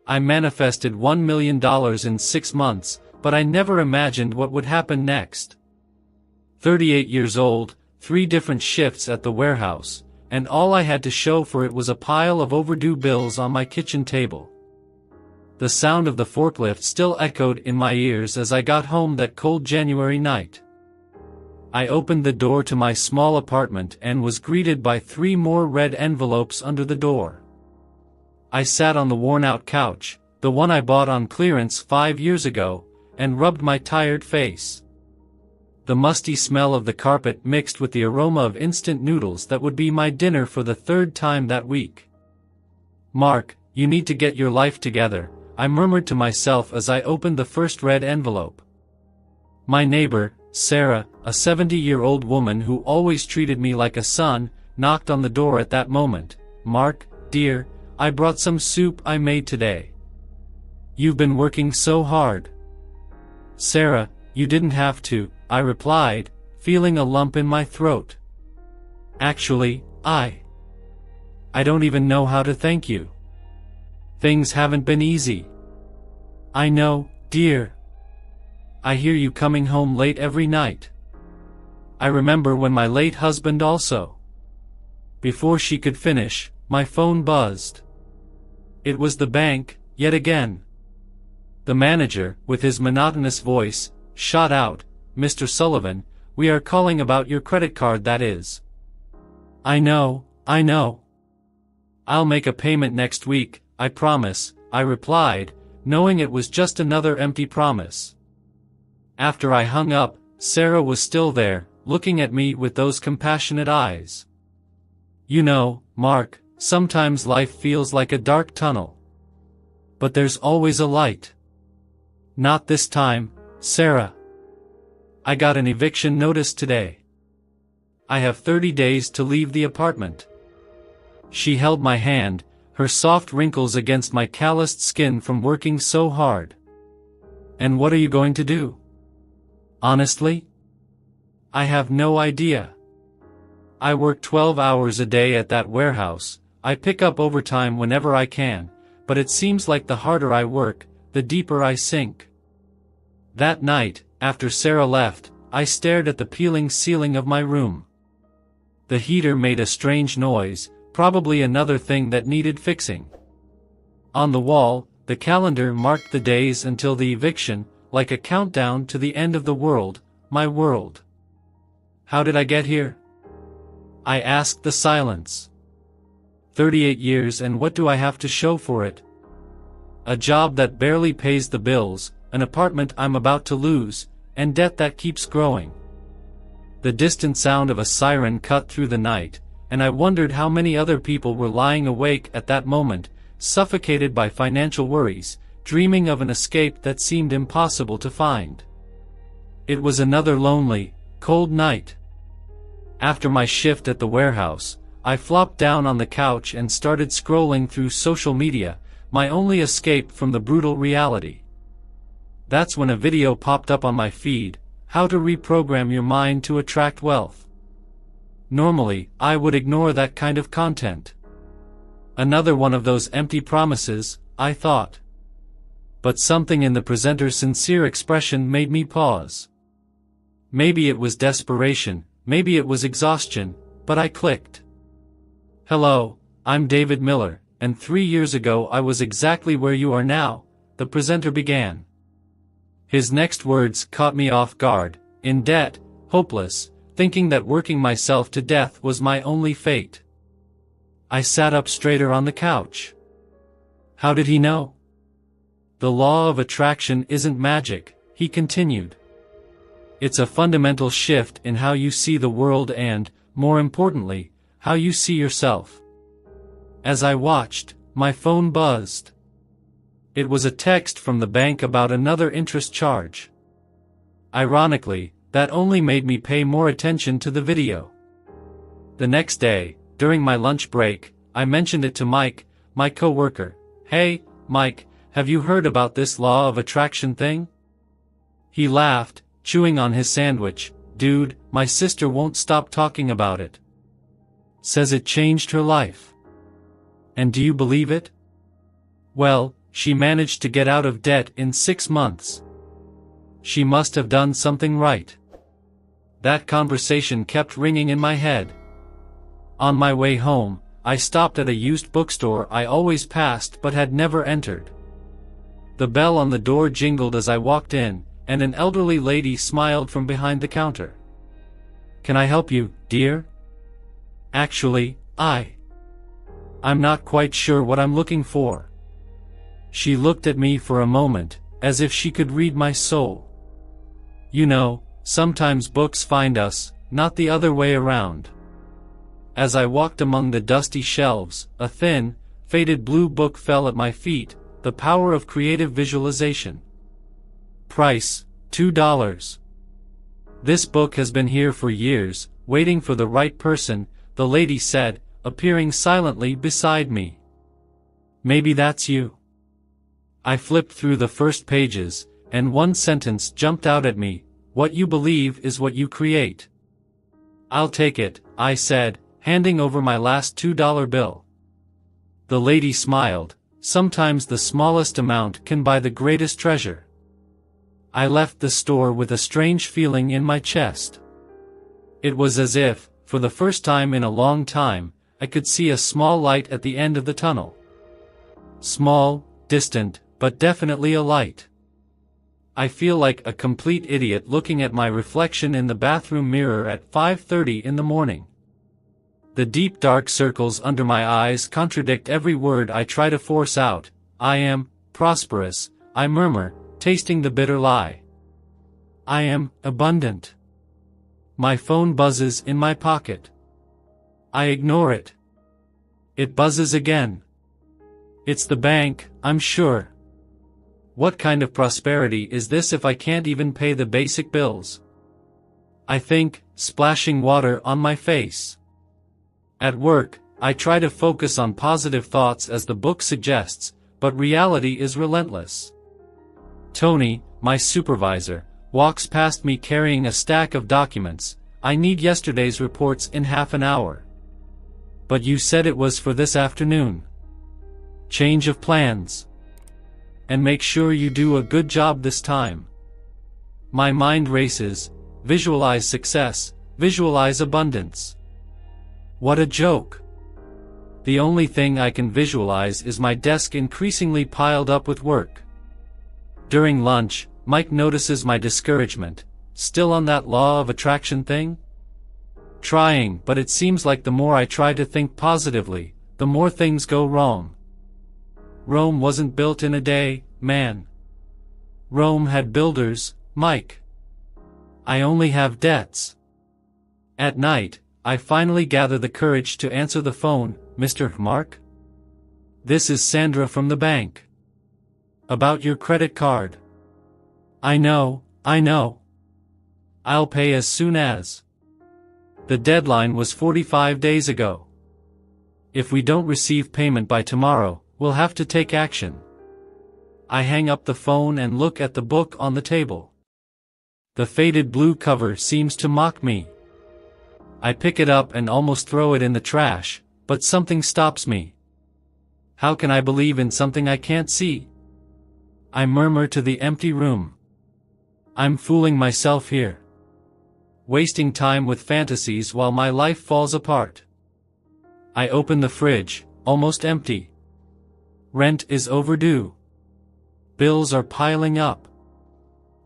I manifested $1 million in 6 months, but I never imagined what would happen next. 38 years old, 3 different shifts at the warehouse, and all I had to show for it was a pile of overdue bills on my kitchen table. The sound of the forklift still echoed in my ears as I got home that cold January night. I opened the door to my small apartment and was greeted by 3 more red envelopes under the door. I sat on the worn-out couch, the one I bought on clearance 5 years ago, and rubbed my tired face. The musty smell of the carpet mixed with the aroma of instant noodles that would be my dinner for the 3rd time that week. "Mark, you need to get your life together," I murmured to myself as I opened the first red envelope. My neighbor, Sarah, a 70-year-old woman who always treated me like a son, knocked on the door at that moment. "Mark, dear, I brought some soup I made today. You've been working so hard." "Sarah, you didn't have to," I replied, feeling a lump in my throat. "Actually, I don't even know how to thank you. Things haven't been easy." "I know, dear. I hear you coming home late every night. I remember when my late husband also." Before she could finish, my phone buzzed. It was the bank, yet again. The manager, with his monotonous voice, shot out, "Mr. Sullivan, we are calling about your credit card, that is." I know. "I'll make a payment next week, I promise," I replied, knowing it was just another empty promise. After I hung up, Sarah was still there, looking at me with those compassionate eyes. "You know, Mark, sometimes life feels like a dark tunnel. But there's always a light." "Not this time, Sarah. I got an eviction notice today. I have 30 days to leave the apartment." She held my hand, her soft wrinkles against my calloused skin from working so hard. "And what are you going to do?" "Honestly? I have no idea. I work 12 hours a day at that warehouse. I pick up overtime whenever I can, but it seems like the harder I work, the deeper I sink." That night, after Sarah left, I stared at the peeling ceiling of my room. The heater made a strange noise, probably another thing that needed fixing. On the wall, the calendar marked the days until the eviction, like a countdown to the end of the world, my world. How did I get here? I asked the silence. 38 years, and what do I have to show for it? A job that barely pays the bills, an apartment I'm about to lose, and debt that keeps growing. The distant sound of a siren cut through the night, and I wondered how many other people were lying awake at that moment, suffocated by financial worries, dreaming of an escape that seemed impossible to find. It was another lonely, cold night. After my shift at the warehouse, I flopped down on the couch and started scrolling through social media, my only escape from the brutal reality. That's when a video popped up on my feed, "How to Reprogram Your Mind to Attract Wealth." Normally, I would ignore that kind of content. Another one of those empty promises, I thought. But something in the presenter's sincere expression made me pause. Maybe it was desperation, maybe it was exhaustion, but I clicked. "Hello, I'm David Miller, and 3 years ago I was exactly where you are now," the presenter began. His next words caught me off guard, in debt, hopeless, thinking that working myself to death was my only fate. I sat up straighter on the couch. How did he know? "The law of attraction isn't magic," he continued. "It's a fundamental shift in how you see the world and, more importantly, how you see yourself." As I watched, my phone buzzed. It was a text from the bank about another interest charge. Ironically, that only made me pay more attention to the video. The next day, during my lunch break, I mentioned it to Mike, my coworker. "Hey, Mike, have you heard about this law of attraction thing?" He laughed, chewing on his sandwich. "Dude, my sister won't stop talking about it. Says it changed her life." "And do you believe it?" "Well, she managed to get out of debt in 6 months. She must have done something right. That conversation kept ringing in my head. On my way home, I stopped at a used bookstore I always passed but had never entered. The bell on the door jingled as I walked in, and an elderly lady smiled from behind the counter. "Can I help you, dear?" "Actually, I'm not quite sure what I'm looking for." She looked at me for a moment, as if she could read my soul. You know, sometimes books find us, not the other way around. As I walked among the dusty shelves, a thin, faded blue book fell at my feet, The Power of Creative Visualization. Price, $2. "This book has been here for years, waiting for the right person," the lady said, appearing silently beside me. "Maybe that's you." I flipped through the first pages, and one sentence jumped out at me: "What you believe is what you create." "I'll take it," I said, handing over my last $2 bill. The lady smiled. Sometimes the smallest amount can buy the greatest treasure. I left the store with a strange feeling in my chest. It was as if, for the first time in a long time, I could see a small light at the end of the tunnel. Small, distant, but definitely a light. I feel like a complete idiot looking at my reflection in the bathroom mirror at 5:30 in the morning. The deep dark circles under my eyes contradict every word I try to force out. "I am prosperous," I murmur, tasting the bitter lie. "I am abundant." My phone buzzes in my pocket. I ignore it. It buzzes again. It's the bank, I'm sure. What kind of prosperity is this if I can't even pay the basic bills? I think, splashing water on my face. At work, I try to focus on positive thoughts as the book suggests, but reality is relentless. Tony, my supervisor, walks past me carrying a stack of documents. "I need yesterday's reports in half an hour." "But you said it was for this afternoon." Change of plans. "And make sure you do a good job this time." My mind races. Visualize success, visualize abundance. What a joke. The only thing I can visualize is my desk increasingly piled up with work. During lunch, Mike notices my discouragement. "Still on that law of attraction thing?" "Trying, but it seems like the more I try to think positively, the more things go wrong." Rome wasn't built in a day, man. Rome had builders, Mike. I only have debts. At night, I finally gather the courage to answer the phone. "Mr. Mark? This is Sandra from the bank. About your credit card." I know. I'll pay as soon as. The deadline was 45 days ago. If we don't receive payment by tomorrow, we'll have to take action." I hang up the phone and look at the book on the table. The faded blue cover seems to mock me. I pick it up and almost throw it in the trash, but something stops me. How can I believe in something I can't see? I murmur to the empty room. I'm fooling myself here. Wasting time with fantasies while my life falls apart. I open the fridge, almost empty. Rent is overdue. Bills are piling up.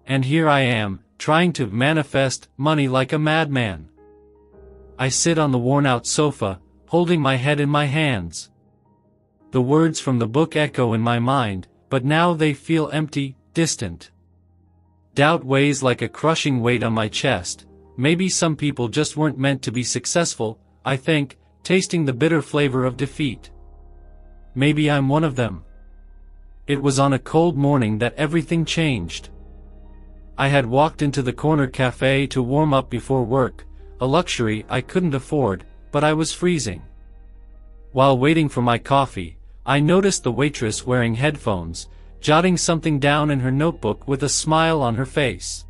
And here I am, trying to manifest money like a madman. I sit on the worn-out sofa, holding my head in my hands. The words from the book echo in my mind, but now they feel empty, distant. Doubt weighs like a crushing weight on my chest. Maybe some people just weren't meant to be successful, I think, tasting the bitter flavor of defeat. Maybe I'm one of them. It was on a cold morning that everything changed. I had walked into the corner cafe to warm up before work, a luxury I couldn't afford, but I was freezing. While waiting for my coffee, I noticed the waitress wearing headphones, jotting something down in her notebook with a smile on her face.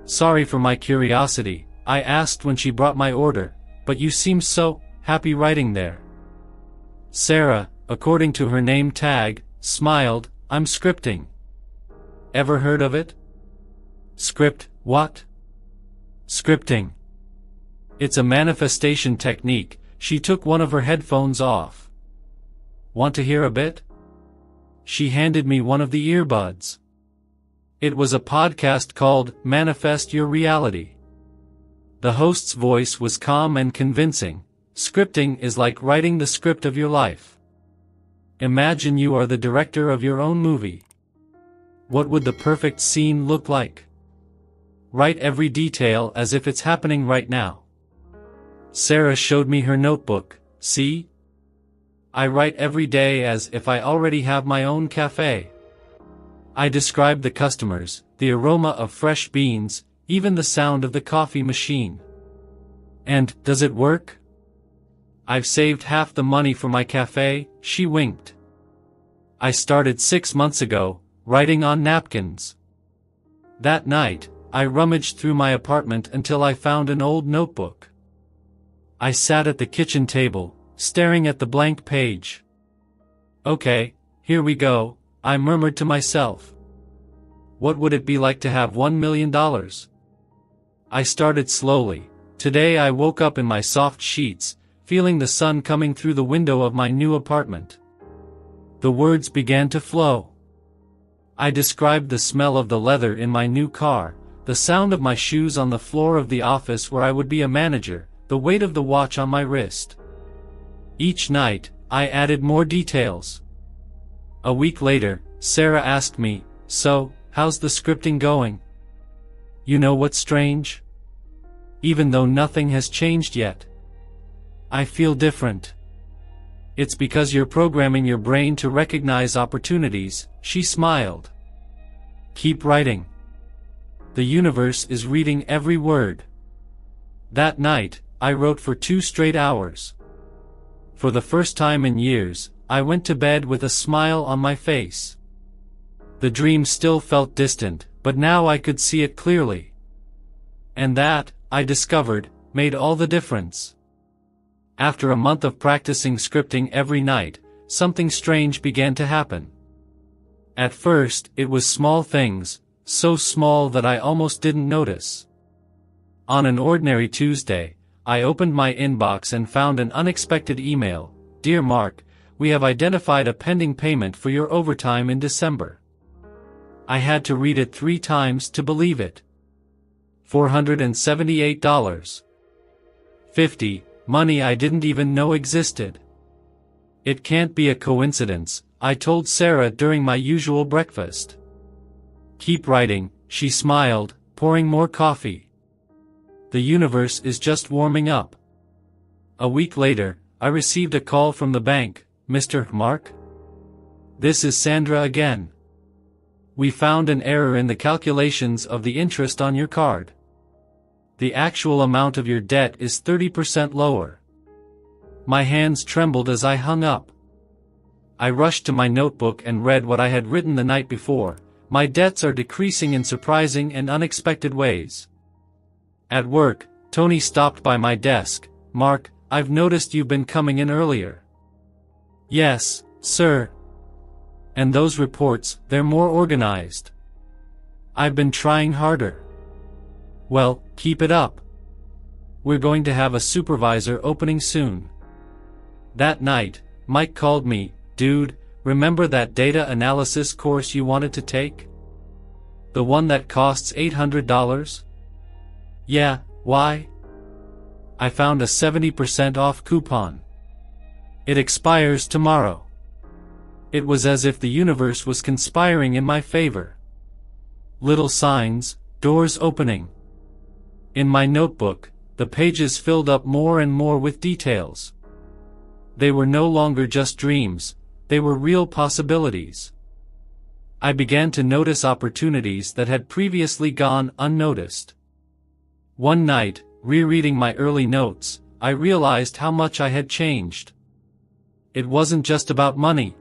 "Sorry for my curiosity," I asked when she brought my order, "but you seem so happy writing there." "Sarah, according to her name tag, smiled, I'm scripting. Ever heard of it? Script, what? Scripting. It's a manifestation technique. She took one of her headphones off. Want to hear a bit? She handed me one of the earbuds. It was a podcast called Manifest Your Reality. The host's voice was calm and convincing. Scripting is like writing the script of your life. Imagine you are the director of your own movie. What would the perfect scene look like? Write every detail as if it's happening right now. Sarah showed me her notebook. See? I write every day as if I already have my own cafe. I describe the customers, the aroma of fresh beans, even the sound of the coffee machine. And, does it work? I've saved half the money for my cafe, she winked. I started 6 months ago, writing on napkins. That night, I rummaged through my apartment until I found an old notebook. I sat at the kitchen table, staring at the blank page. Okay, here we go, I murmured to myself. What would it be like to have $1 million? I started slowly. Today I woke up in my soft sheets, feeling the sun coming through the window of my new apartment. The words began to flow. I described the smell of the leather in my new car, the sound of my shoes on the floor of the office where I would be a manager, the weight of the watch on my wrist. Each night, I added more details. A week later, Sarah asked me, "So, how's the scripting going?" You know what's strange? Even though nothing has changed yet, I feel different. It's because you're programming your brain to recognize opportunities, she smiled. Keep writing. The universe is reading every word. That night, I wrote for 2 straight hours. For the first time in years, I went to bed with a smile on my face. The dream still felt distant, but now I could see it clearly. And that, I discovered, made all the difference. After a month of practicing scripting every night, something strange began to happen. At first, it was small things, so small that I almost didn't notice. On an ordinary Tuesday, I opened my inbox and found an unexpected email. Dear Mark, we have identified a pending payment for your overtime in December. I had to read it 3 times to believe it. $478.50, money I didn't even know existed. It can't be a coincidence, I told Sarah during my usual breakfast. Keep writing, she smiled, pouring more coffee. The universe is just warming up. A week later, I received a call from the bank. Mr. Mark? This is Sandra again. We found an error in the calculations of the interest on your card. The actual amount of your debt is 30% lower. My hands trembled as I hung up. I rushed to my notebook and read what I had written the night before. My debts are decreasing in surprising and unexpected ways. At work, Tony stopped by my desk. Mark, I've noticed you've been coming in earlier. Yes, sir. And those reports, they're more organized. I've been trying harder. Well, keep it up. We're going to have a supervisor opening soon. That night, Mike called me. Dude, remember that data analysis course you wanted to take? The one that costs $800? Yeah, why? I found a 70% off coupon. It expires tomorrow. It was as if the universe was conspiring in my favor. Little signs, doors opening. In my notebook, the pages filled up more and more with details. They were no longer just dreams, they were real possibilities. I began to notice opportunities that had previously gone unnoticed. One night, rereading my early notes, I realized how much I had changed. It wasn't just about money.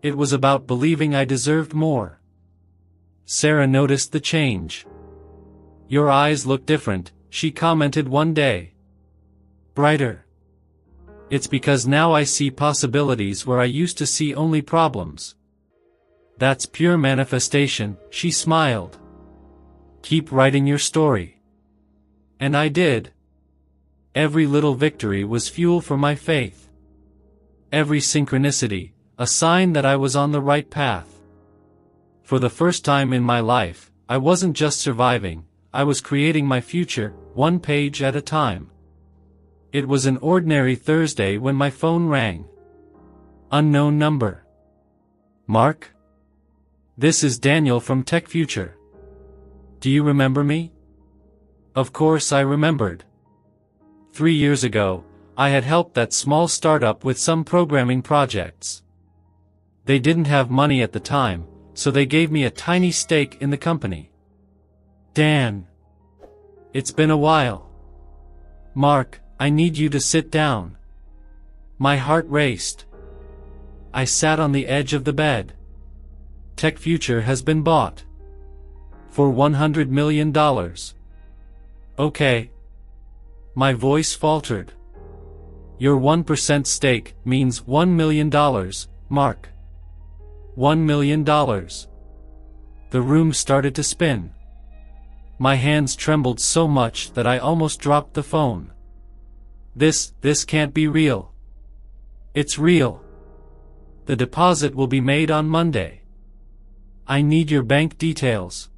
It was about believing I deserved more. Sarah noticed the change. Your eyes look different, she commented one day. Brighter. It's because now I see possibilities where I used to see only problems. That's pure manifestation, she smiled. Keep writing your story. And I did. Every little victory was fuel for my faith. Every synchronicity, a sign that I was on the right path. For the first time in my life, I wasn't just surviving, I was creating my future, one page at a time. It was an ordinary Thursday when my phone rang. Unknown number. Mark? This is Daniel from Tech Future. Do you remember me? Of course I remembered. 3 years ago, I had helped that small startup with some programming projects. They didn't have money at the time, so they gave me a tiny stake in the company. Dan. It's been a while. Mark, I need you to sit down. My heart raced. I sat on the edge of the bed. Tech Future has been bought. For $100 million. Okay. My voice faltered. Your 1% stake means $1 million, Mark. $1 million. The room started to spin. My hands trembled so much that I almost dropped the phone. This can't be real. It's real. The deposit will be made on Monday. I need your bank details.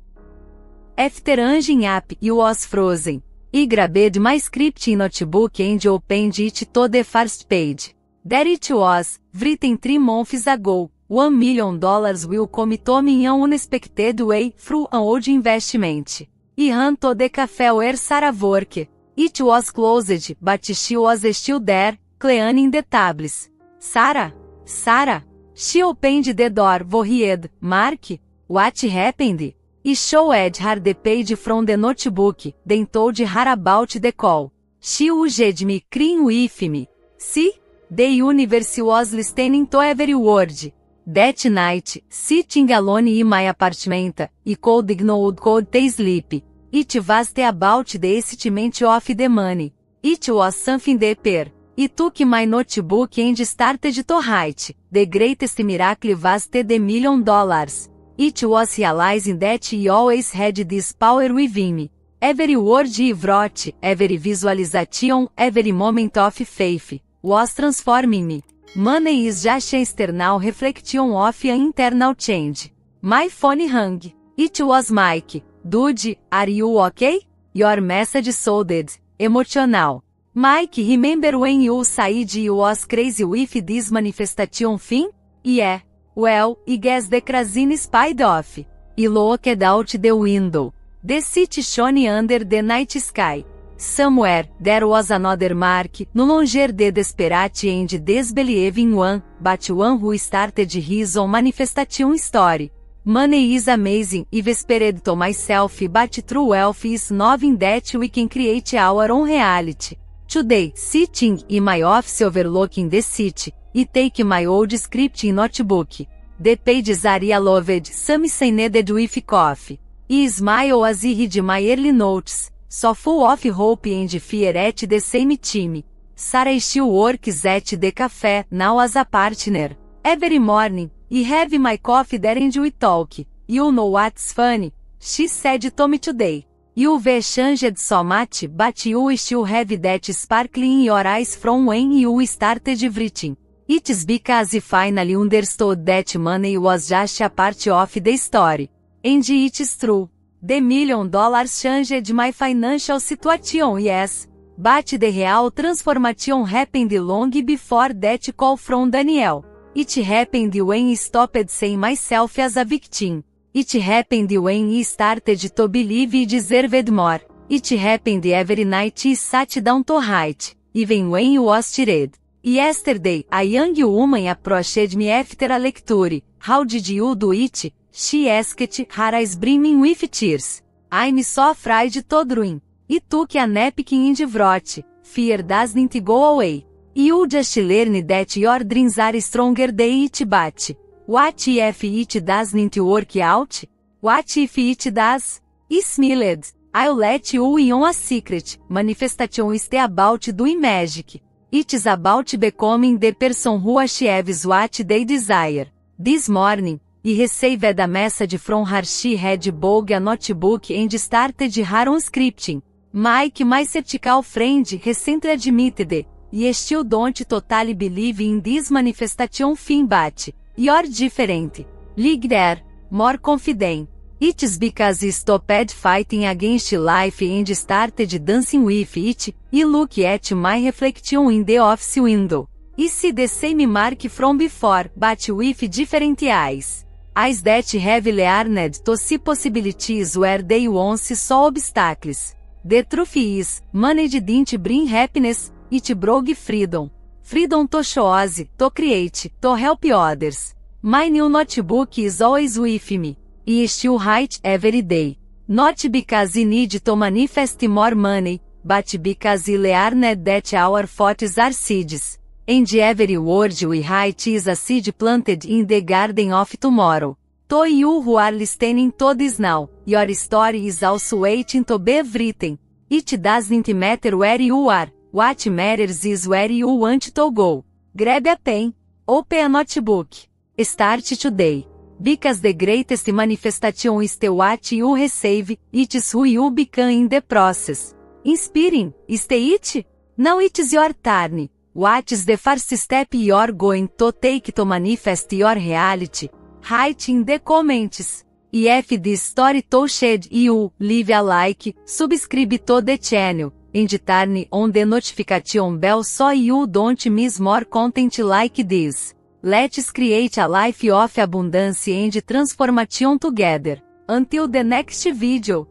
After hanging up, you was frozen. I grabbed my script in notebook and opened it to the first page. There it was, written 3 months ago. $1 million will come to me in an unexpected way through an old investment. I ran to the cafe where Sarah worked. It was closed, but she was still there, cleaning the tables. Sarah? She opened the door worried. Mark? What happened? I showed her the page from the notebook, then told her about the call. She hugged me, crying with me. See? The universe was listening to every word. That night, sitting alone in my apartment, I could not go to sleep. It was about the estimate of the money. It was something deeper. I took my notebook and started to write. The greatest miracle was the $1 million. It was realizing that I always had this power within me. Every word I wrote, every visualization, every moment of faith, was transforming me. Money is just an external reflection of an internal change. My phone rang. It was Mike. Dude, are you okay? Your message sounded emotional. Mike, remember when you said you was crazy with this manifestation thing? Yeah. Well, I guess the crazy spied off. I looked out the window. The city shone under the night sky. Somewhere, there was another Mark, no longer the desperate and disbelieving one, but one who started his own manifestation story. Money is amazing, I whispered to myself, but true wealth is knowing that we can create our own reality. Today, sitting in my office overlooking the city, I take my old script in notebook. The pages are yellowed, some stained with coffee. I smile as I read my early notes, so full of hope and fear at the same time. Sarah still works at the cafe, now as a partner. Every morning, I have my coffee there and we talk. You know what's funny? She said to me today. You've changed so much, but you still have that sparkle in your eyes from when you started writing. It's because I finally understood that money was just a part of the story. And it's true. The $1 million changed my financial situation, yes. But the real transformation happened long before that call from Daniel. It happened when I stopped seeing myself as a victim. It happened when I started to believe I deserved more. It happened every night I sat down to write, even when I was tired. Yesterday, a young woman approached me after a lecture. How did you do it? She asked, her eyes brimming with tears. I'm so afraid to drown. I took a napkin and wrote, fear doesn't go away. You just learn that your dreams are stronger than it, but what if it doesn't work out? What if it does? I smiled. I'll let you in on a secret. Manifestation is about doing magic. It's about becoming the person who achieves what they desire. This morning, e receive the message from her she had bought a notebook and started her own scripting. Mike, my skeptical friend, recently admitted, "You still don't totally believe in this manifestation thing, but you're different. Like there, more confident. It's because you stopped fighting against life and started dancing with it. You look at my reflection in the office window. You see the same mark from before, but with different eyes. Eyes that have learned to see possibilities where they once saw obstacles. The truth is, money didn't bring happiness, it brought freedom. Freedom to choose, to create, to help others. My new notebook is always with me. I still write every day. Not because I need to manifest more money, but because I learned that our thoughts are seeds. And every word we write is a seed planted in the garden of tomorrow. To you who are listening to this now, your story is also waiting to be written. It doesn't matter where you are, what matters is where you want to go. Grab a pen, open a notebook. Start today. Because the greatest manifestation is what you receive, it's who you become in the process. Inspiring, stay it? Now it's your turn. What is the first step you're going to take to manifest your reality? Write in the comments. If this story touched you, leave a like, subscribe to the channel, and turn on the notification bell so you don't miss more content like this. Let's create a life of abundance and transformation together. Until the next video.